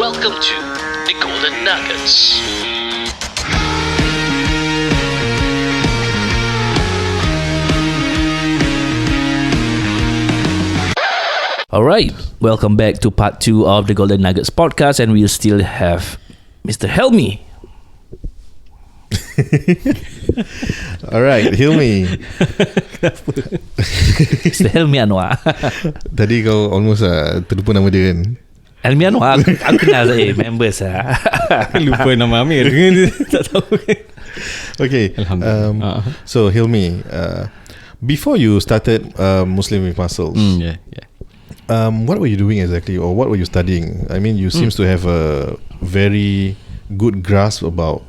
Welcome to the Golden Nuggets. Alright, welcome back to part 2 of the Golden Nuggets podcast, and we'll still have Mr. Hilmi. Alright, Hilmi. Mr. Hilmi Anwar. Tadi kau almost terlupa nama dia kan? Hilmi Anwar, aku kenal members Lupa nama Amir. Tak tahu. Okay, Alhamdulillah. So Hilmi, before you started Muslim with Muscles, Yeah. what were you doing exactly, or what were you studying? I mean, you seems to have a very good grasp about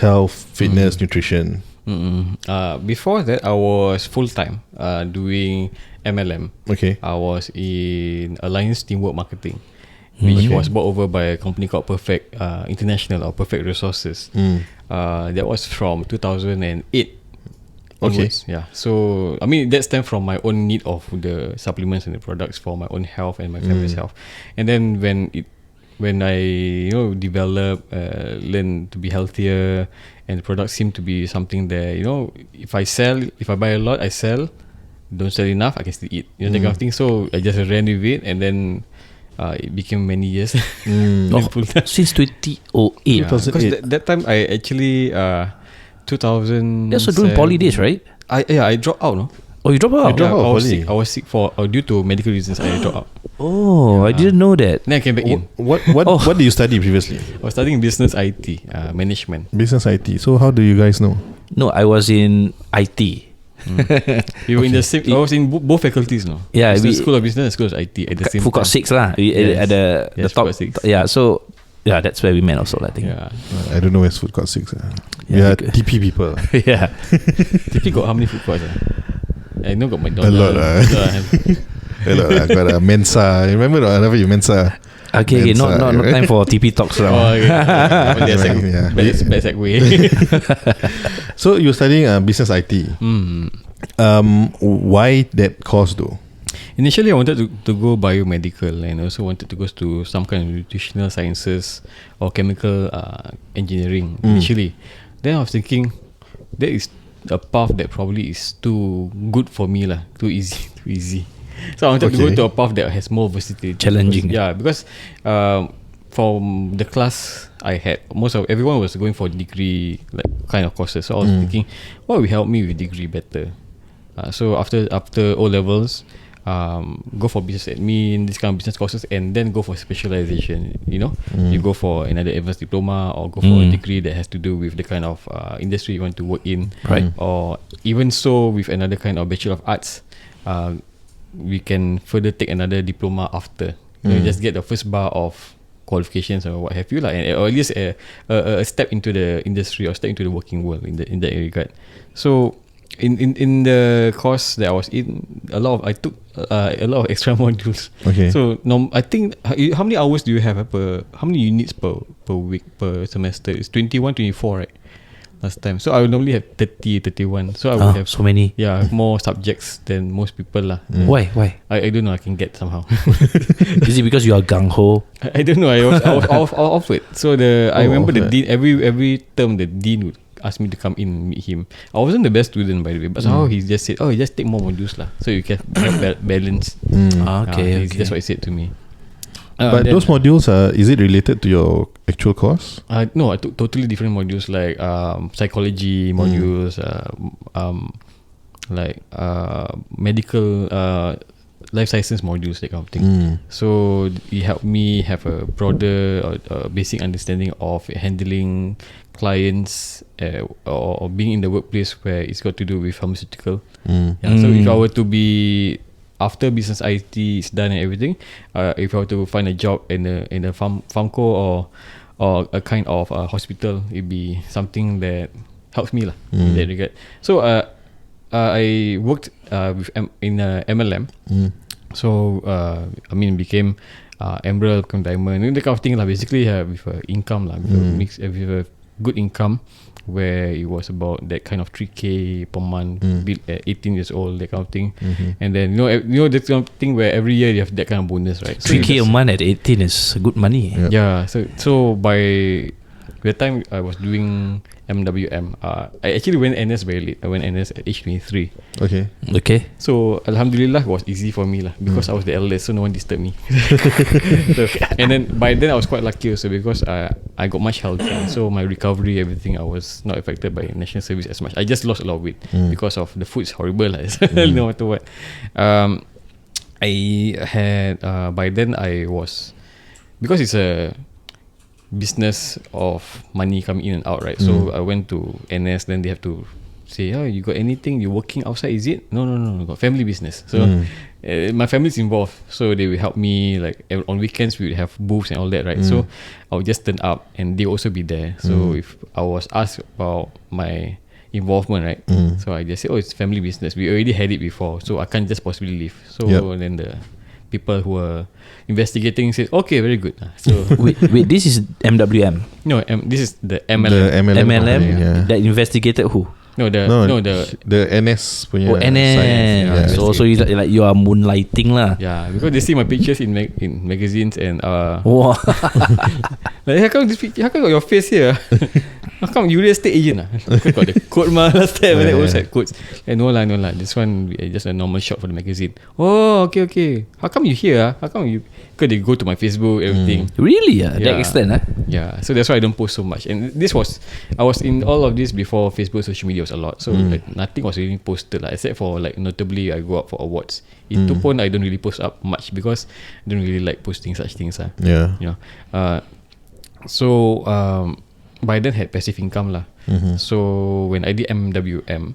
health, fitness, nutrition. Before that, I was full-time doing MLM. Okay. I was in Alliance Teamwork Marketing, which was bought over by a company called Perfect International or Perfect Resources. That was from 2008. Okay. Yeah. So I mean, that stemmed from my own need of the supplements and the products for my own health and my family's health. And then when I develop, learn to be healthier, and the products seem to be something that if I buy a lot, I sell. Don't sell enough, I can still eat. That kind of thing. So I just ran with it, and then it became many years. Since 2008. Because that time I actually 2000. You're also doing poly days, right? I dropped out. No. Oh, you dropped out? I was sick for due to medical reasons. I dropped out. Oh, I didn't know that. Then I came back in. What did you study previously? I was studying business IT management. Business IT. So how do you guys know? No, I was in IT. You were in the same. I was in both faculties, no. Yeah, School of Business and School of IT at the same Food Court time. 6 lah. At the top. Food Court 6. Yeah, so yeah, that's where we met also, I think. Yeah. I don't know where's Food Court 6. We Yeah, are TP people. Yeah. TP got how many food courts? I know got McDonald's. A lot. A lot. I got a Mensa. Remember whenever you Mensa? Okay, not time for TP talks now. Oh, okay. Yeah. Bad segue. So you're studying business IT. Why that course though? Initially, I wanted to go biomedical, and also wanted to go to some kind of nutritional sciences or chemical engineering initially. Then I was thinking, that is a path that probably is too good for me lah, too easy. So I wanted to go to a path that has more versatility. Challenging. Yeah, because from the class I had, everyone was going for degree like kind of courses. So I was thinking, what will help me with degree better? So after O levels, go for business admin, this kind of business courses, and then go for specialization. You go for another advanced diploma, or go for a degree that has to do with the kind of industry you want to work in, Right. Or even so, with another kind of Bachelor of Arts, we can further take another diploma after. Just get the first bar of qualifications or what have you, or at least a step into the industry or step into the working world in that regard. So in the course that I was in, I took a lot of extra modules. Okay. So I think, how many hours do you have how many units per week, per semester? It's 21, 24, right? Last time. So I would normally have 30, 31. So I would have so many. Yeah, more subjects than most people lah. Why? I don't know. I can get somehow. Is it because you are gung ho? I don't know. I was off it. So I remember the dean every term the dean would ask me to come in and meet him. I wasn't the best student, by the way, but somehow he just said, "Oh, you just take more modules lah, so you can balance." Okay. That's what he said to me. But those modules, is it related to your actual course? No, I took totally different modules like psychology modules, like medical, life sciences modules, that kind of thing. So it helped me have a broader basic understanding of handling clients or being in the workplace where it's got to do with pharmaceutical. So if I were to be, after business IT is done and everything, if I were to find a job in a pharmco or a kind of hospital, it'd be something that helps me lah in that regard. So I worked in MLM. So became emerald, become diamond, that kind of thing lah. Basically with income lah, with a good income, where it was about that kind of 3K per month, built at 18 years old, that kind of thing. And then you know that kind of thing where every year you have that kind of bonus, right? So 3K a month at 18 is good money. Yeah. So by the time I was doing MWM, I actually went NS very late. I went NS at age 23. Okay. So Alhamdulillah, it was easy for me lah, because I was the eldest, so no one disturbed me. So, and then by then I was quite lucky also, because I got much healthier. So my recovery, everything, I was not affected by national service as much. I just lost a lot of weight because of the food's horrible lah. No matter what. I had by then I was, because it's a business of money coming in and out, right? So I went to NS, then they have to say, oh, you got anything, you working outside, is it? No, got family business. So my family's involved, so they will help me, like on weekends we would have booths and all that, right? So I would just turn up and they also be there. So if I was asked about my involvement, right? So I just say, oh, it's family business, we already had it before, so I can't just possibly leave. So then the people who were investigating said, okay, very good. So wait, this is MWM. No, this is the MLM. The MLM, MLM company, that investigated who? No, the NS punya. Oh, NS. science, So you like you are moonlighting lah. Yeah, because they see my pictures in magazines and Wow. like, how come this picture? How come got your face here? How come you real estate agent lah? Got the code mah last time. When I always had codes. No lah. This one just a normal shot for the magazine. Oh, okay. How come you here? How come you? Because they go to my Facebook, everything. Really? That extent? Yeah. So that's why I don't post so much. And I was in all of this before Facebook, social media was a lot. So like, nothing was really posted lah, except for like notably I go up for awards. Itu pun I don't really post up much, because I don't really like posting such things lah. Yeah. You know. So by then had passive income lah. So when I did MWM,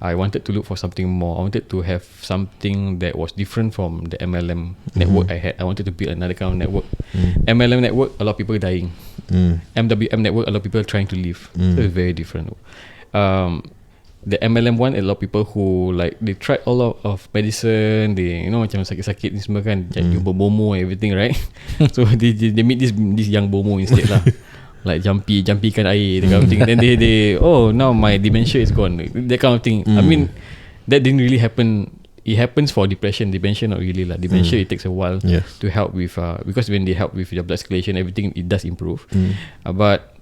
I wanted to look for something more. I wanted to have something that was different from the MLM network I had. I wanted to build another kind of network. MLM network, a lot of people dying. MWM network, a lot of people trying to leave. So it's very different. The MLM one, a lot of people who like they tried a lot of medicine, they macam sakit-sakit ni semua kan, jumpa bomo and everything, right? So they meet this young bomo instead lah. Like jumpykan air, that kind of thing. Then they now my dementia is gone, that kind of thing. I mean, that didn't really happen. It happens for depression. Dementia not really lah. Dementia it takes a while to help with because when they help with your blood circulation, everything, it does improve. But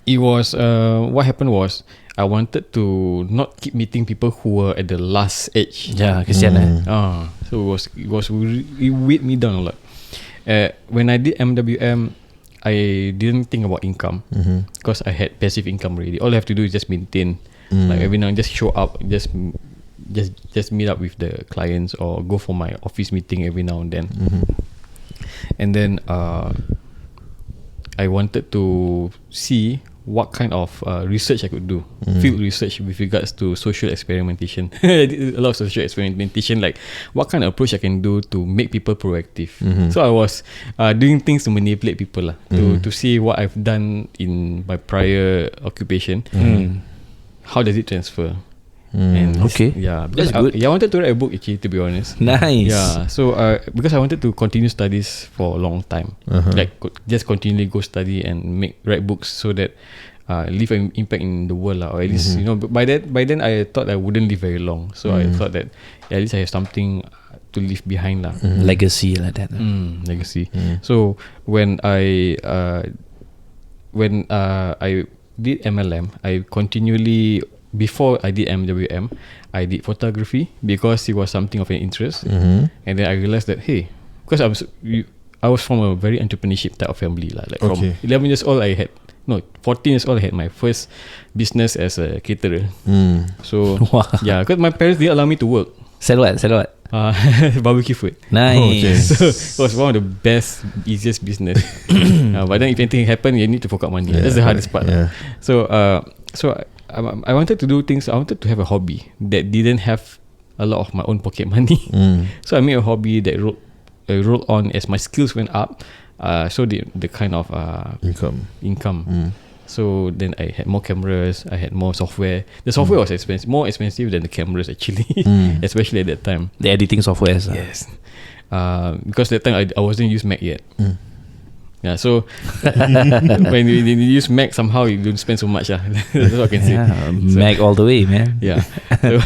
it was what happened was, I wanted to not keep meeting people who were at the last age. Yeah, kesian So it weighed me down a lot. When I did MWM, I didn't think about income, because I had passive income already. All I have to do is just maintain, like every now and just show up, just meet up with the clients or go for my office meeting every now and then. And then I wanted to see what kind of research I could do, field research with regards to social experimentation. I did a lot of social experimentation, like what kind of approach I can do to make people proactive. So I was doing things to manipulate people to see what I've done in my prior occupation. How does it transfer? And okay, because that's good. I wanted to write a book actually, to be honest. Nice. Yeah, so because I wanted to continue studies for a long time, like just continually go study and write books, so that leave an impact in the world or at least But by then I thought I wouldn't live very long, so I thought that at least I have something to leave behind legacy like that. Legacy. So when I did MLM, I continually, before I did MWM, I did photography because it was something of an interest. And then I realized that, hey, because I was from a very entrepreneurship type of family lah. Like from 11 years old, 14 years old, I had my first business as a caterer. So yeah, because my parents didn't allow me to work. Sell what? Barbecue food. Nice. So it was one of the best, easiest business. But then if anything happen, you need to fork out money. That's the hardest part. So I wanted to do things. I wanted to have a hobby that didn't have a lot of my own pocket money. So I made a hobby that rolled on as my skills went up. So the kind of income. So then I had more cameras, I had more software. The software was more expensive than the cameras actually, especially at that time. The editing software. Yes. Because that time I wasn't use Mac yet. Yeah, so when you use Mac, somehow you don't spend so much. That's what I can say. Mac all the way, man. Yeah. So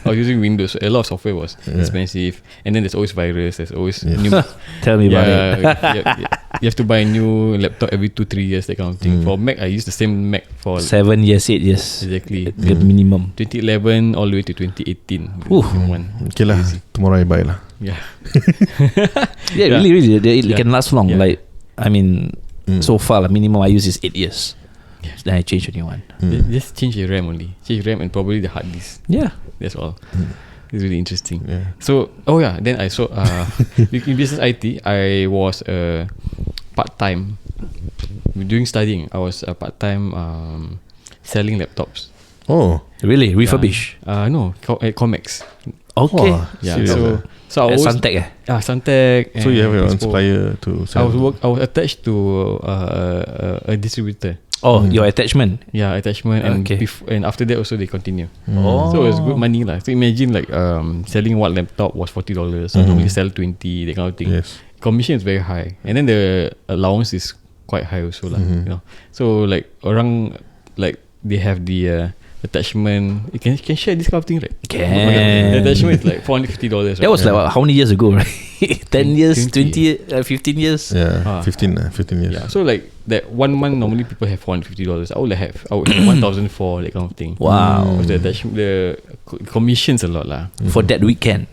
I was using Windows. So a lot of software was expensive, and then there's always virus. There's always new. Tell me about it. You have to buy a new laptop every 2-3 years, that kind of thing. For Mac, I use the same Mac for 7 years, 8 years. exactly The minimum. 2011 all the way to 2018. Ooh. Okay lah, tomorrow I buy lah. Yeah. Yeah, really. It can last long. Yeah. Like, I mean, so far, the minimum I use is 8 years. Yeah. Then I change a new one. Just change the RAM only. Change RAM and probably the hard disk. Yeah. That's all. It's really interesting. Yeah. So, then I saw in business IT, I was part-time during studying. I was part-time selling laptops. Oh, Really? Refurbish? No, at Comex. Okay. Wow. Yeah. Serious So I At was Suntec, Suntec. so you have your own Expo. supplier to I sell. was attached to a distributor. Oh, your attachment. Yeah, attachment, and Okay. and after that also they continue. Oh. So it was good money lah. So imagine like selling one laptop was $40. So I normally sell 20, that kind of thing. Yes. Commission is very high, and then the allowance is quite high also lah. You know, so like orang like they have the attachment. You can share this kind of thing, right? Can. The attachment is like $450. That was like what, how many years ago, right? 10 years, 20. 20, 15 years? Yeah, 15 years. Yeah, so like that 1 month normally people have $450. I would have 1,004, that kind of thing. Wow. Because the attachment, the commissions a lot lah. For that weekend?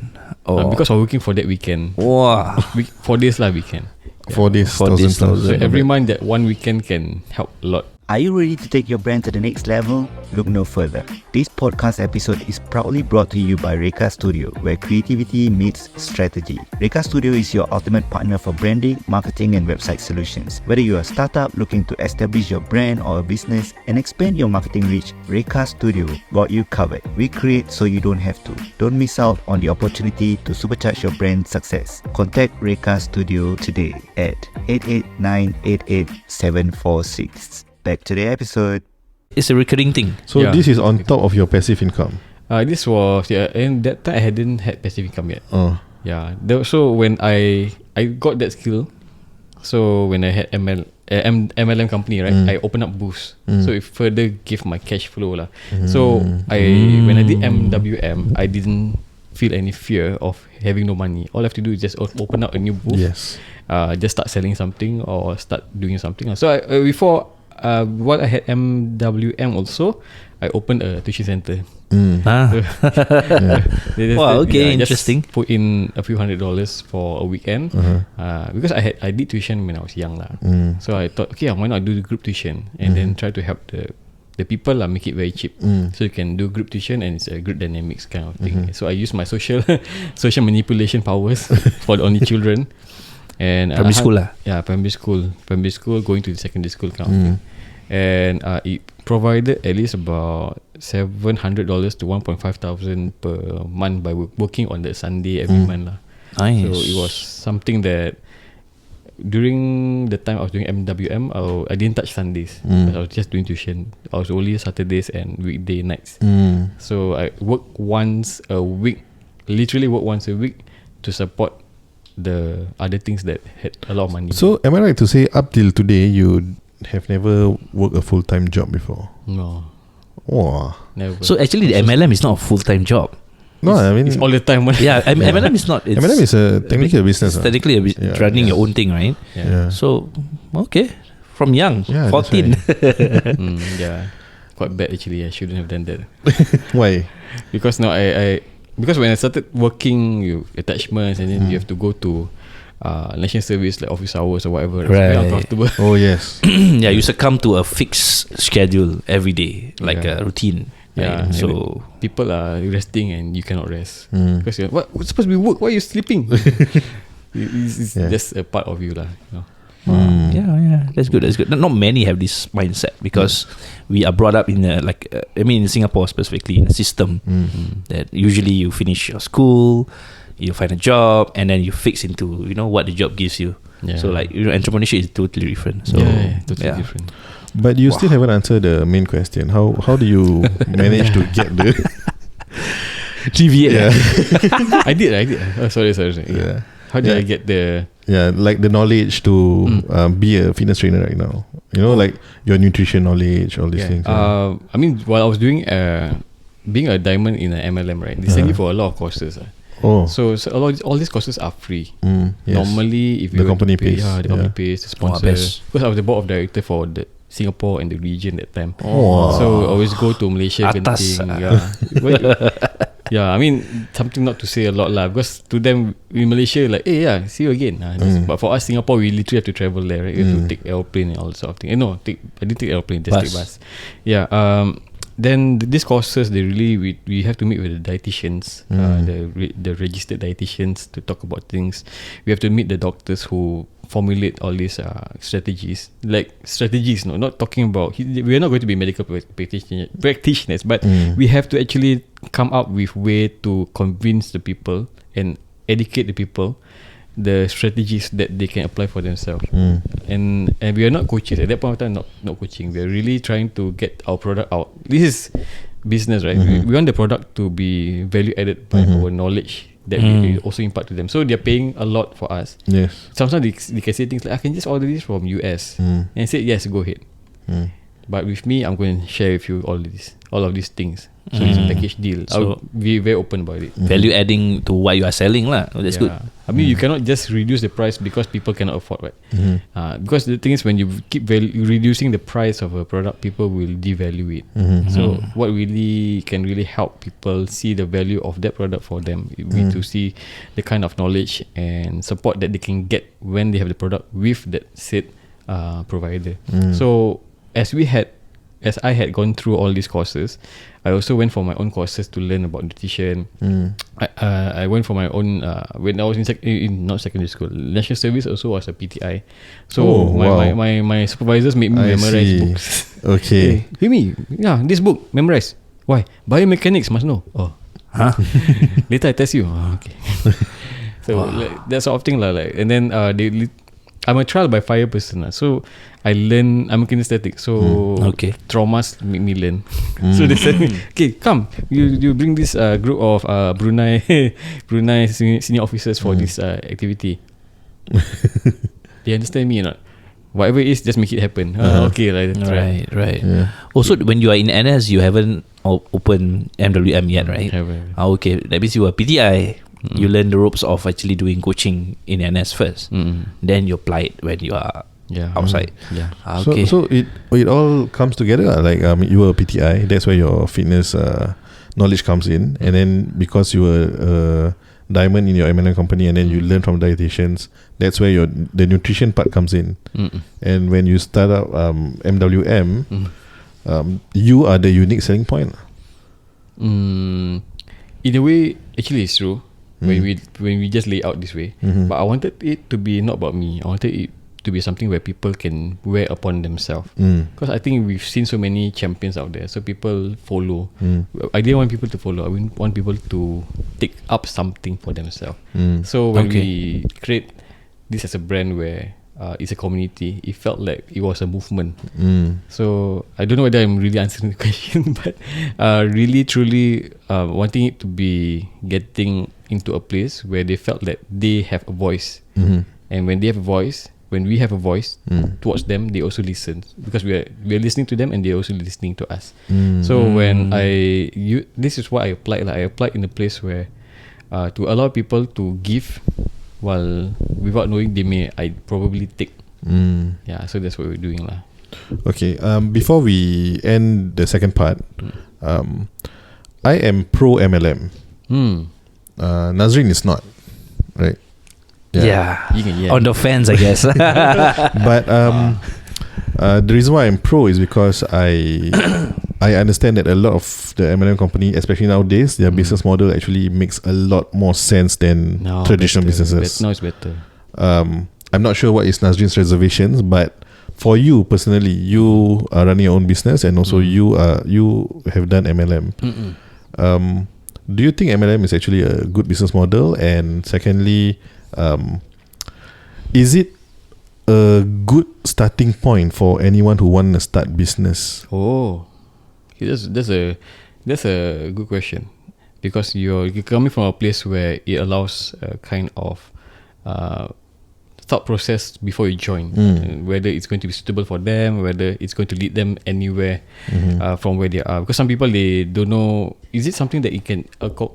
Oh. Because I'm working for that weekend. Wow. 4 days lah weekend. 4 days, 4 days, 1,000. So every month that one weekend can help a lot. Are you ready to take your brand to the next level? Look no further. This podcast episode is proudly brought to you by Reka Studio, where creativity meets strategy. Reka Studio is your ultimate partner for branding, marketing, and website solutions. Whether you're a startup looking to establish your brand or a business and expand your marketing reach, Reka Studio got you covered. We create so you don't have to. Don't miss out on the opportunity to supercharge your brand success. Contact Reka Studio today at 889-88-746. Back to the episode. It's a recurring thing. So Yeah. this is on top of your passive income. This was and that time I hadn't had passive income yet. Oh, Yeah. So when I got that skill, so when I had MLM company, right, I opened up booths. So it further gave my cash flow lah. So when I did MWM, I didn't feel any fear of having no money. All I have to do is just open up a new booth. yes. Just start selling something or start doing something. So before while I had MWM also, I opened a tuition center. Ah. Wow, okay, just interesting. Put in a few $100 for a weekend because I did tuition when I was young lah. So I thought, okay, why not do the group tuition and then try to help the people lah, make it very cheap. So you can do group tuition and it's a group dynamics kind of thing. So I use my social manipulation powers for the only children. And Primary school lah. Yeah, primary school going to the secondary school kind of thing. And it provided at least about $700 to $1,500 per month by working on the Sunday every month lah. Nice. So it was something that during the time I was doing MWM, I didn't touch Sundays. I was just doing tuition. I was only Saturdays and weekday nights. So I literally work once a week to support the other things that had a lot of money. So am I right to say up till today you have never worked a full-time job before? No, Wow. never. So actually the MLM is not a full-time job. No, I mean it's all the time. Yeah, MLM is not. It's MLM is a technically a business. it's technically Yeah, running yeah. your own thing, right? Yeah. So, okay. From young, Yeah, that's 14. Yeah, quite bad actually. I shouldn't have done that. Why? Because now because when I started working, you attachments and then you have to go to national service like office hours or whatever. It's very Right. uncomfortable. Oh yes. Yeah, you succumb to a fixed schedule every day, like Yeah. a routine. Yeah, Right? and So, people are resting and you cannot rest because you're, what's supposed to be work? Why are you sleeping? It's Yeah. just a part of you lah. You know? yeah, that's good. That's good. Not many have this mindset because we are brought up in in Singapore specifically, in a system that usually you finish your school, you find a job, and then you fix into what the job gives you. Yeah. So like entrepreneurship is totally different. So totally different. But you still haven't answered the main question. How do you manage to get the deviate. Yeah. I did. Oh, sorry. Yeah. How did Yeah. I get the like the knowledge to be a fitness trainer right now. You know, like your nutrition knowledge, all these things. I mean, while I was doing being a diamond in an MLM, right? They send you for a lot of courses. So a lot all these courses are free. Yes. Normally, if The you company pay, pays. the company pays, the sponsor. Because I was the board of director for the Singapore and the region that time. So I always go to Malaysia. Atas. I mean, something not to say a lot lah, because to them in Malaysia, like, hey, see you again. But for us Singapore, we literally have to travel there, right? We have to take airplane and all sort of thing. I didn't take airplane, just take bus. Then these courses, they really we have to meet with the dietitians, the registered dietitians to talk about things. We have to meet the doctors who formulate all these strategies, no, not talking about. We are not going to be medical practitioners, but we have to actually come up with way to convince the people and educate the people the strategies that they can apply for themselves. And we are not coaches at that point of time. Not coaching. We are really trying to get our product out. This is business, right? We want the product to be value added by our knowledge that we also impart to them. So they're paying a lot for us. Yes. Sometimes they can say things like, I can just order this from US, and I say, yes, go ahead. But with me, I'm going to share with you all of these things. So it's a package deal. I'll be very open about it. Value adding to what you are selling lah. That's good. I mean, you cannot just reduce the price because people cannot afford, right? Because the thing is, when you keep reducing the price of a product, people will devalue it. So what really can really help people see the value of that product for them, we to see the kind of knowledge and support that they can get when they have the product with that said provider. So as I had gone through all these courses, I also went for my own courses to learn about nutrition. I went for my own when I was in not secondary school, national service also was a PTI. So my supervisors made me memorize books. Okay. Hilmi, this book memorize. Why? Biomechanics must know. Later I test you. Okay. So that sort of thing lah. And then I'm a trial by fire person lah. So I'm a kinesthetic. So traumas make me learn. So they said me, okay, come, you bring this group of Brunei senior officers for this activity. They understand me or not? Whatever it is, just make it happen. Okay, right. Yeah. Also, when you are in NS, you haven't opened MWM yet, right? Okay, that means you are PTI. You learn the ropes of actually doing coaching in NS first. Then you apply it when you are outside. Okay. So it all comes together. Like you were a PTI, that's where your fitness knowledge comes in, and then because you were a diamond in your MLM company, and then you learn from dietitians, that's where the nutrition part comes in. And when you start up MWM, you are the unique selling point. In a way, actually, it's true. When we just lay out this way, but I wanted it to be not about me. I wanted it to be something where people can wear upon themselves. Because I think we've seen so many champions out there, so people follow. I didn't want people to follow. I want people to take up something for themselves. So when we create this as a brand where it's a community, it felt like it was a movement. So I don't know whether I'm really answering the question, but really truly wanting it to be getting into a place where they felt that they have a voice, and when they have a voice, when we have a voice towards them, they also listen, because we are listening to them and they're also listening to us. So when this is what I applied. I applied in a place where to allow people to give, while without knowing I probably take. So that's what we're doing lah. Okay. Before we end the second part, I am pro MLM. Nazrin is not, right? Yeah. On the fence, I guess. But the reason why I'm pro is because I understand that a lot of the MLM company, especially nowadays, their business model actually makes a lot more sense than traditional businesses. Now it's better. I'm not sure what is Nazrin's reservations, but for you personally, you are running your own business, and also you have done MLM. Do you think MLM is actually a good business model? And secondly, is it a good starting point for anyone who want to start business? That's a good question, because you're coming from a place where it allows a kind of thought process before you join, whether it's going to be suitable for them, whether it's going to lead them anywhere from where they are. Because some people, they don't know, is it something that you can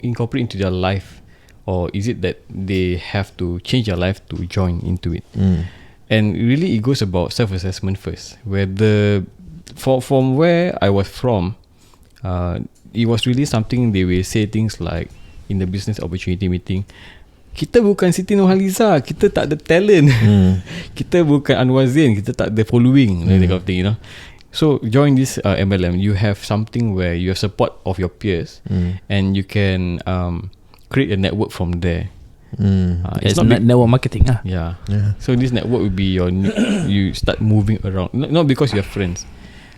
incorporate into their life, or is it that they have to change their life to join into it? And really, it goes about self-assessment first. Whether from where I was from, it was really something they will say things like in the business opportunity meeting, kita bukan Siti Nurhaliza, kita tak ada talent. Kita bukan Anwar Zain, kita tak ada following, that kind of thing, you know. So join this MLM, you have something where you have support of your peers, and you can create a network from there. It's not network marketing, yeah. So this network will be your you start moving around, not because you have friends.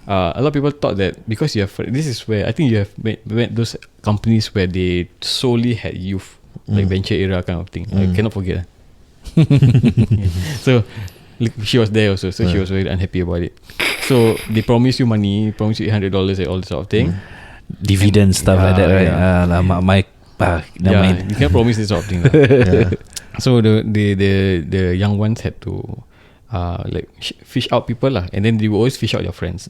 A lot of people thought that because you have friends, this is where I think you have met those companies where they solely had youth, like venture era kind of thing. I cannot forget. So she was there also, so she was very unhappy about it. So they promise you money, promise you $800 and all this sort of thing, dividend stuff like that, right? You can't promise this sort of thing. So the young ones had to like fish out people lah, and then they will always fish out your friends.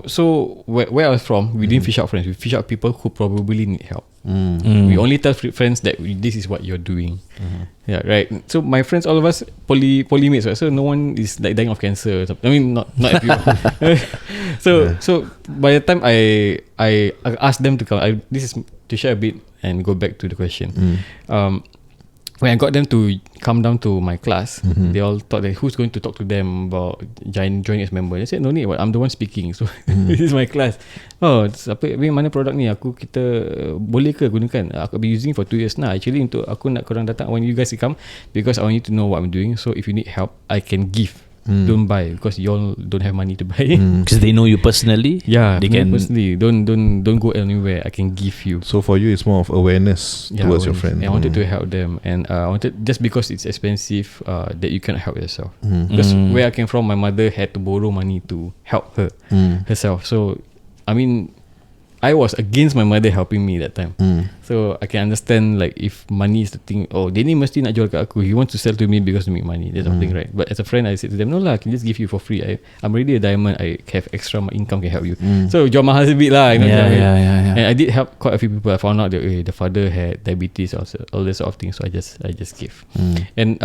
So where I was from, we didn't fish out friends, we fish out people who probably need help. We only tell friends that this is what you're doing. Yeah, right. So my friends, all of us polymates, right? So no one is like dying of cancer. I mean, not everyone. So by the time I asked them to come, this is to share a bit and go back to the question. When I got them to come down to my class, they all thought that who's going to talk to them about joining as member. They said no need, I'm the one speaking. So this is my class. Oh, mana produk ni? Kita boleh ke gunakan? Aku be using for 2 years now. Actually untuk aku nak korang datang when you guys come, because I want you to know what I'm doing. So if you need help, I can give. Don't buy, because you all don't have money to buy. Because they know you personally. Yeah, they can personally. Don't go anywhere. I can give you. So for you, it's more of awareness towards your friend. I wanted to help them, and I wanted, just because it's expensive, that you cannot help yourself. Because where I came from, my mother had to borrow money to help her herself. So I mean, I was against my mother helping me that time. So I can understand, like, if money is the thing, dia ni mesti nak jual kat aku, he wants to sell to me because to make money. That's something, right? But as a friend, I said to them, no lah, I can just give you for free. I'm already a diamond, I have extra income, can help you. So jual mahal a bit lah, you know. Yeah. And I did help quite a few people. I found out that the father had diabetes, also all this sort of things. So I just gave. And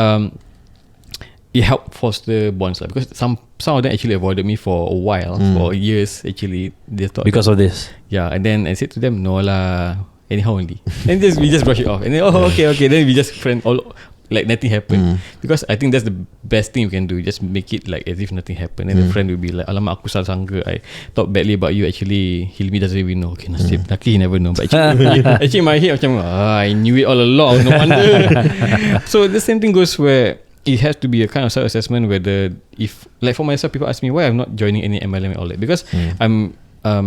it helped foster bonds, because some of them actually avoided me for a while, for years actually. They thought because of this. Yeah, and then I said to them, no lah, anyhow only. And we just brush it off. And then okay. Then we just friend all, like nothing happened. Because I think that's the best thing you can do. Just make it like as if nothing happened. And the friend will be like, alamak, aku salah sangka, I thought badly about you. Actually, Hilmi doesn't even know. Okay, nasib. Lucky he never know. But actually in my head macam, I knew it all along. No wonder. So the same thing goes where it has to be a kind of self-assessment, whether, if, like for myself, people ask me why I'm not joining any MLM and all that, because I'm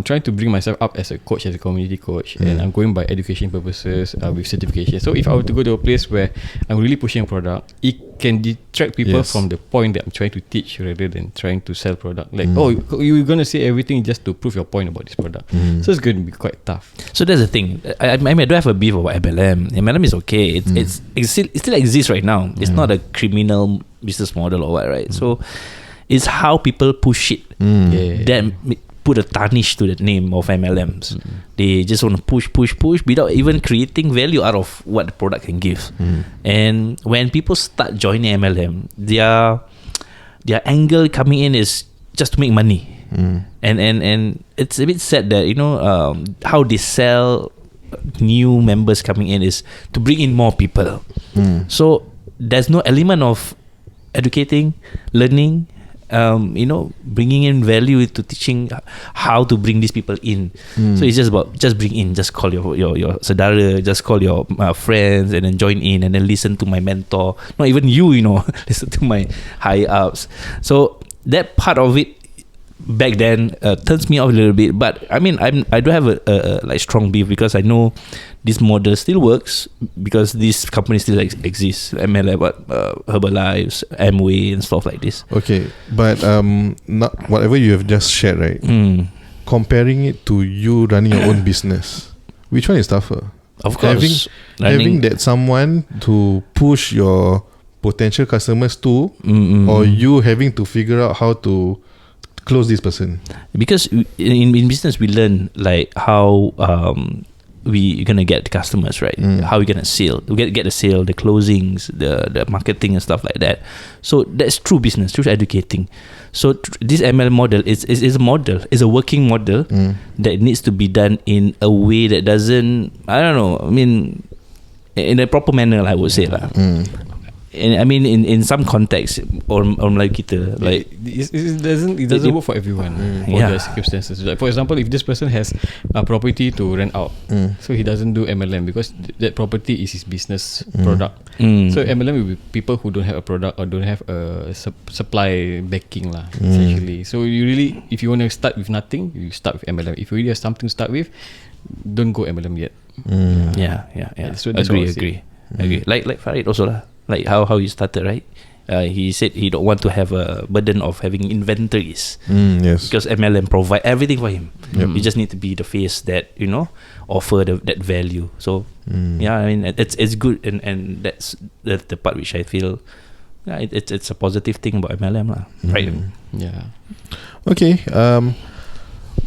trying to bring myself up as a coach, as a community coach, and I'm going by education purposes, with certification. So if I were to go to a place where I'm really pushing a product, it can detract people from the point that I'm trying to teach, rather than trying to sell product. Like, you're going to say everything just to prove your point about this product. So it's going to be quite tough. So that's the thing. I mean, I don't have a beef about MLM. MLM is okay. It still exists right now. It's not a criminal business model or what, right? So it's how people push it that put a tarnish to the name of MLMs. They just want to push without even creating value out of what the product can give. And when people start joining MLM, their angle coming in is just to make money. And it's a bit sad that, you know, how they sell new members coming in is to bring in more people. So there's no element of educating, learning, you know, bringing in value to teaching how to bring these people in. So it's just about bring in, just call your saudara, just call your friends, and then join in, and then listen to my mentor. Not even you know, listen to my high ups. So that part of it back then turns me off a little bit. But I mean, I do have a like strong beef, because I know this model still works, because these companies still exist. MLM, Herbalife, Amway, and stuff like this. Okay, but not whatever you have just shared, right? Comparing it to you running your own business, which one is tougher? Of course, having that someone to push your potential customers too, or you having to figure out how to close this person? Because in business we learn like how we gonna get customers, right? How we gonna sell, we get the sale, the closings, the marketing and stuff like that. So that's true business, true educating. So this MLM model is a model, is a working model that needs to be done in a way that doesn't, I don't know, I mean, in a proper manner, I would say lah. And I mean, in some context, or like kita, like it doesn't work for everyone for their circumstances. Like for example, if this person has a property to rent out, so he doesn't do MLM because that property is his business product. So MLM will be people who don't have a product or don't have a supply backing lah, essentially. So you really, if you want to start with nothing, you start with MLM. If you really have something to start with, don't go MLM yet. Yeah. So Agree. Like Farid also lah. Like how he started, right? He said he don't want to have a burden of having inventories. Yes. Because MLM provide everything for him. You just need to be the face that, you know, offer that value. So yeah, I mean it's good, and that's the part which I feel it's a positive thing about MLM lah. Right? Yeah. Okay.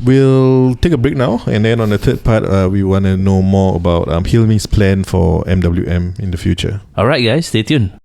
We'll take a break now, and then on the third part, we want to know more about Hilmi's plan for MWM in the future. Alright guys, stay tuned.